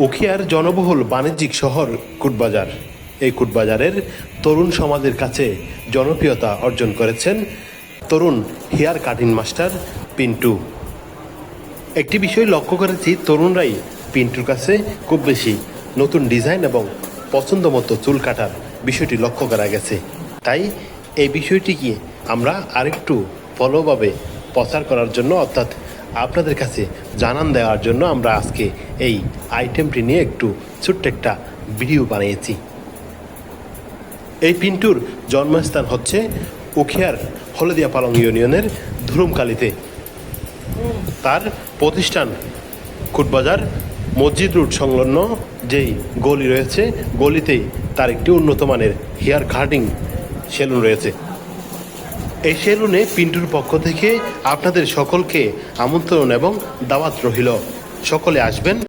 উখিয়ার জনবহুল বাণিজ্যিক শহর কুটবাজার। এই কুটবাজারের তরুণ সমাজের কাছে জনপ্রিয়তা অর্জন করেছেন তরুণ হেয়ার কাটিং মাস্টার পিন্টু। একটি বিষয় লক্ষ্য করেছি, তরুণরাই পিন্টুর কাছে খুব বেশি নতুন ডিজাইন এবং পছন্দ মতো চুল কাটার বিষয়টি লক্ষ্য করা গেছে। তাই এই বিষয়টিকে আমরা আরেকটু ভালোভাবে প্রচার করার জন্য, অর্থাৎ আপনাদের কাছে জানান দেওয়ার জন্য আমরা আজকে এই আইটেমটি নিয়ে একটু ছোট্ট একটা ভিডিও বানিয়েছি। এই পিন্টুর জন্মস্থান হচ্ছে উখিয়ার হলদিয়া পালং ইউনিয়নের ধুরুমকালীতে। তার প্রতিষ্ঠান কুটবাজার মসজিদ রোড সংলগ্ন যেই গলি রয়েছে, গলিতেই তার একটি উন্নত মানের হেয়ার কাটিং সেলুন রয়েছে। এই সেলুনে পিন্টুর পক্ষ থেকে আপনাদের সকলকে আমন্ত্রণ এবং দাওয়াত রহিল। সকলে আসবেন।